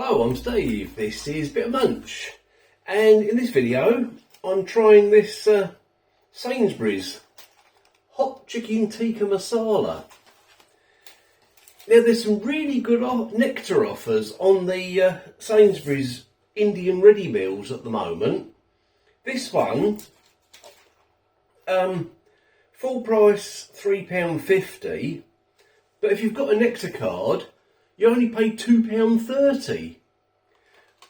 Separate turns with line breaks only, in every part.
Hello, I'm Steve. This is Bit of Munch, and in this video I'm trying this Sainsbury's hot chicken tikka masala. Now there's some really good Nectar offers on the Sainsbury's Indian ready meals at the moment. This one, full price £3.50, but if you've got a Nectar card you only pay £2.30.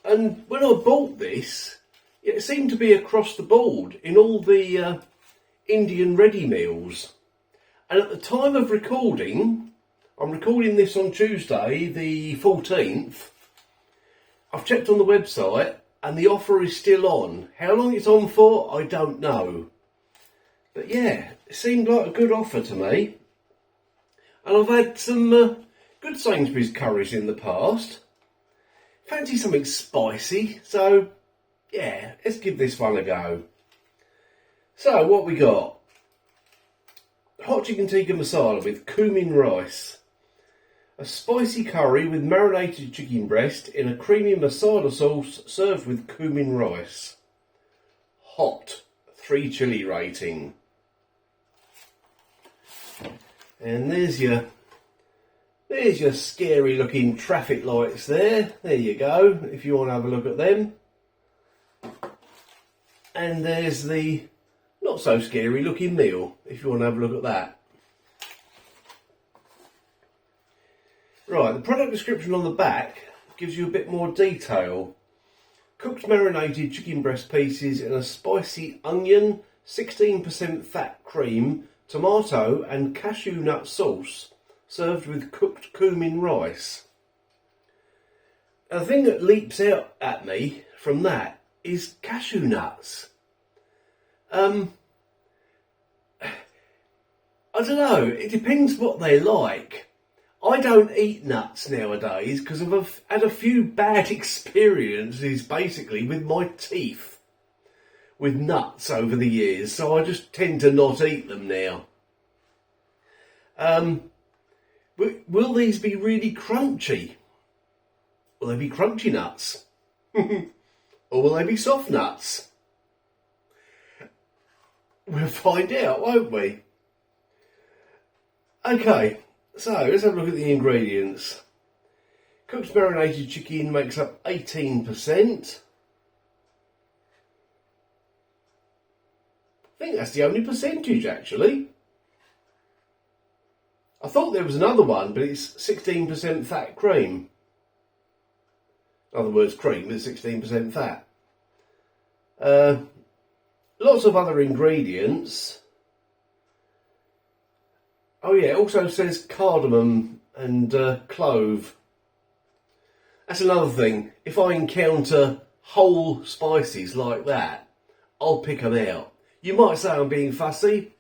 And when I bought this, it seemed to be across the board in all the Indian ready meals. And at the time of recording, I'm recording this on Tuesday the 14th, I've checked on the website and the offer is still on. How long it's on for, I don't know. But yeah, it seemed like a good offer to me. And I've had some good Sainsbury's curries in the past. Fancy something spicy, so yeah, let's give this one a go. So what we got? Hot chicken tikka masala with cumin rice. A spicy curry with marinated chicken breast in a creamy masala sauce served with cumin rice. Hot, 3 chilli rating. And there's your scary looking traffic lights there. There you go, if you want to have a look at them. And there's the not so scary looking meal, if you want to have a look at that. Right, the product description on the back gives you a bit more detail. Cooked marinated chicken breast pieces in a spicy onion, 16% fat cream, tomato and cashew nut sauce, served with cooked cumin rice. And the thing that leaps out at me from that is cashew nuts. I don't know, it depends what they like. I don't eat nuts nowadays because I've had a few bad experiences basically with my teeth with nuts over the years, so I just tend to not eat them now. Will these be really crunchy? Will they be crunchy nuts? Or will they be soft nuts? We'll find out, won't we? Okay, so let's have a look at the ingredients. Cooked marinated chicken makes up 18%. I think that's the only percentage actually. I thought there was another one, but it's 16% fat cream. In other words, cream with 16% fat. Lots of other ingredients. Oh yeah, it also says cardamom and clove. That's another thing. If I encounter whole spices like that, I'll pick them out. You might say I'm being fussy.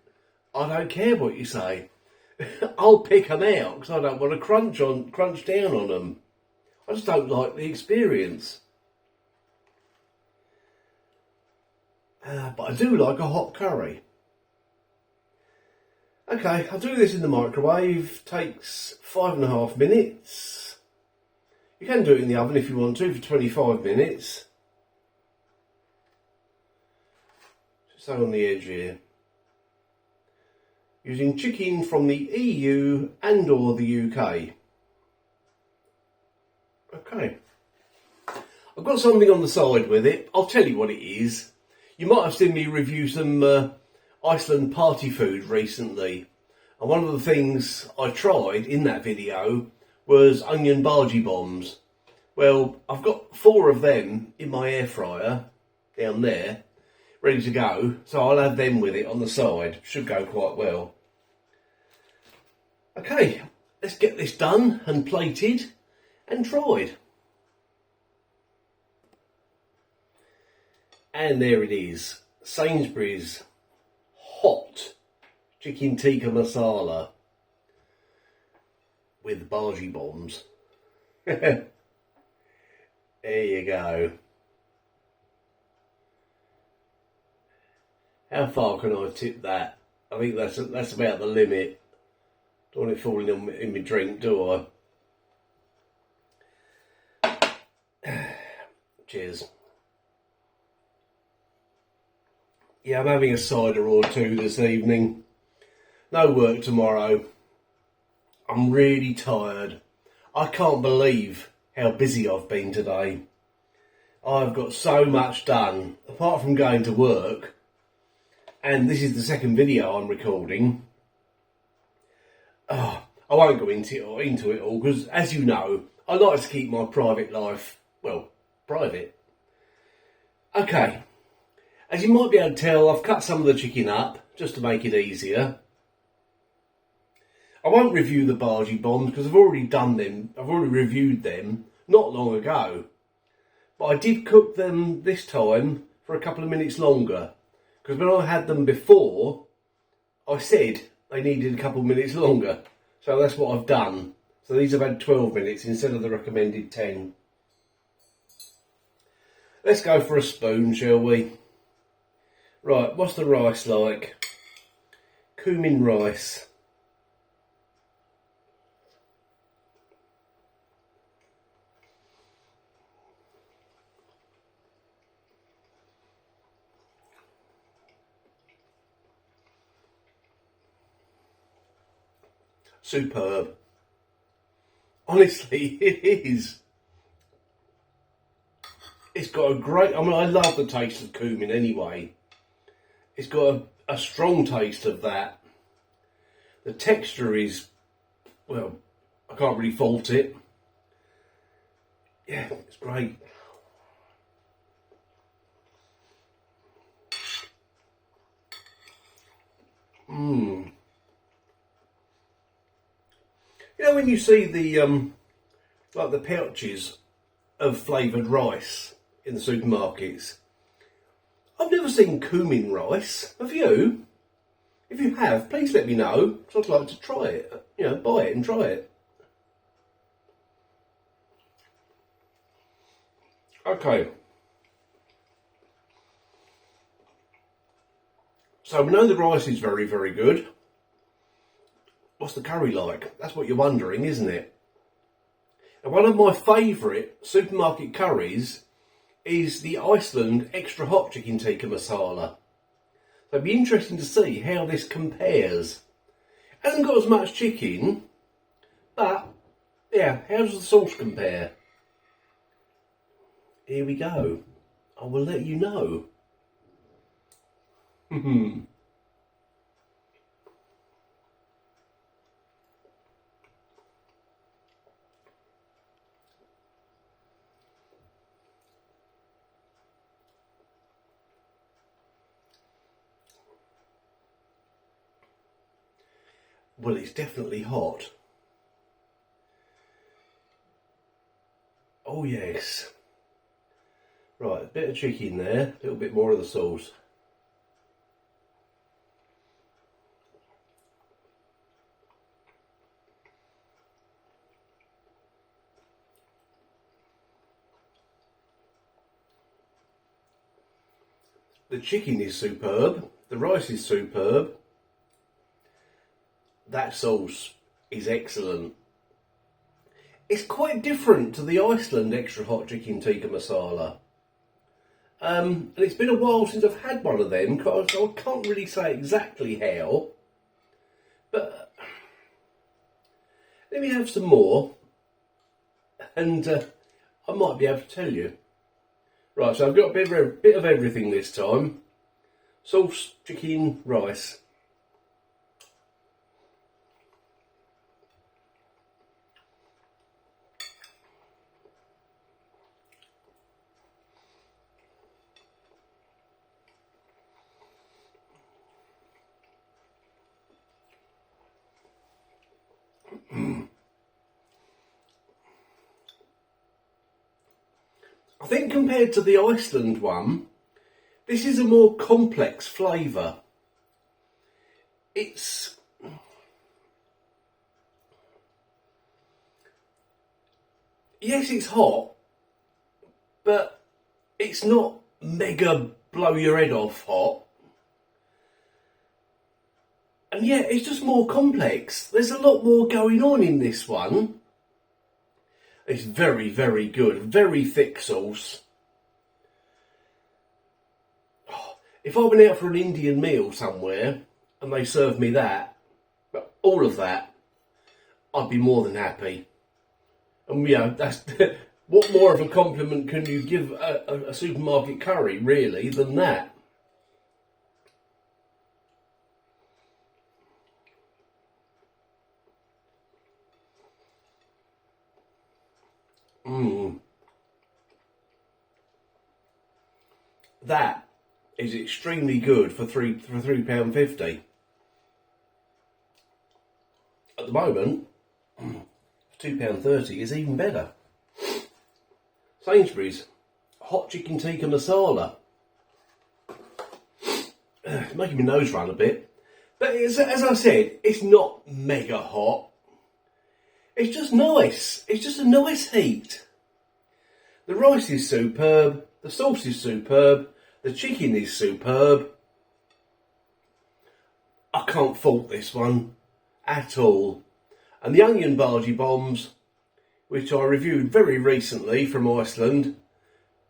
I don't care what you say. I'll pick them out because I don't want to crunch down on them. I just don't like the experience. But I do like a hot curry. Okay, I'll do this in the microwave. Takes 5.5 minutes. You can do it in the oven if you want to for 25 minutes. Just on the edge here. Using chicken from the EU and or the UK. Okay. I've got something on the side with it. I'll tell you what it is. You might have seen me review some Iceland party food recently. And one of the things I tried in that video was onion bhaji bombs. Well, I've got 4 of them in my air fryer down there, ready to go. So I'll have them with it on the side. Should go quite well. Okay, let's get this done and plated and tried. And there it is, Sainsbury's hot chicken tikka masala with bhaji bombs. There you go. How far can I tip that? I think that's about the limit. Don't want it falling in my drink, do I? Cheers. Yeah, I'm having a cider or two this evening. No work tomorrow. I'm really tired. I can't believe how busy I've been today. I've got so much done, apart from going to work, and this is the second video I'm recording. I won't go into it all, because as you know, I like to keep my private life, well, private. Okay, as you might be able to tell, I've cut some of the chicken up, just to make it easier. I won't review the bhaji bombs, because I've already done them, I've already reviewed them, not long ago. But I did cook them this time for a couple of minutes longer, because when I had them before, I said they needed a couple of minutes longer. So that's what I've done. So these have had 12 minutes instead of the recommended 10. Let's go for a spoon, shall we? Right, what's the rice like? Cumin rice. Superb. Honestly, it is. It's got a great, I mean, I love the taste of cumin anyway. It's got a strong taste of that. The texture is, well, I can't really fault it. Yeah, it's great. You know when you see the like the pouches of flavoured rice in the supermarkets, I've never seen cumin rice. Have you? If you have, please let me know, because I'd like to try it. You know, buy it and try it. Okay. So we know the rice is very, very good. What's the curry like? That's what you're wondering, isn't it? And one of my favourite supermarket curries is the Iceland extra hot chicken tikka masala. So it'd be interesting to see how this compares. Hasn't got as much chicken, but yeah, how does the sauce compare? Here we go. I will let you know. Well, it's definitely hot. Oh yes. Right, a bit of chicken there, a little bit more of the sauce. The chicken is superb, the rice is superb. That sauce is excellent. It's quite different to the Iceland extra hot chicken tikka masala. And it's been a while since I've had one of them, so I can't really say exactly how. But let me have some more, and I might be able to tell you. Right, so I've got a bit of everything this time. Sauce, chicken, rice. I think compared to the Iceland one, this is a more complex flavour. Yes, it's hot, but it's not mega blow your head off hot. And yeah, it's just more complex. There's a lot more going on in this one. It's very, very good. Very thick sauce. If I went out for an Indian meal somewhere and they served me that, all of that, I'd be more than happy. And that's what more of a compliment can you give a supermarket curry, really, than that? That is extremely good for £3.50. At the moment, £2.30 is even better. Sainsbury's hot chicken tikka masala. Making my nose run a bit, but as I said, it's not mega hot. It's just nice. It's just a nice heat. The rice is superb. The sauce is superb. The chicken is superb. I can't fault this one at all. And the onion bhaji bombs, which I reviewed very recently from Iceland,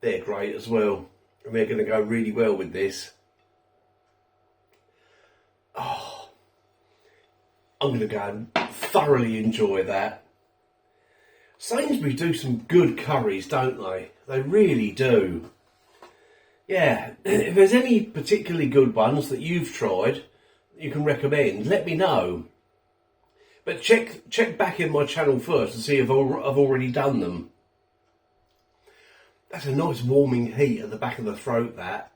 they're great as well. And they're going to go really well with this. Oh, I'm going to go and thoroughly enjoy that. Sainsbury do some good curries, don't they? They really do. Yeah, if there's any particularly good ones that you've tried, you can recommend, let me know. But check back in my channel first to see if I've already done them. That's a nice warming heat at the back of the throat, that.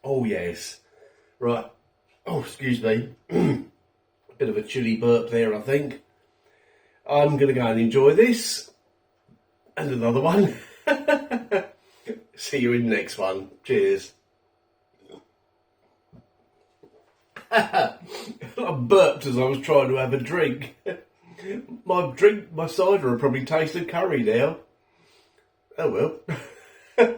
Oh yes. Right. Oh, excuse me. A bit of a chilly burp there, I think. I'm going to go and enjoy this. And another one. See you in the next one. Cheers. I burped as I was trying to have a drink. My cider will probably taste of curry now. Oh well.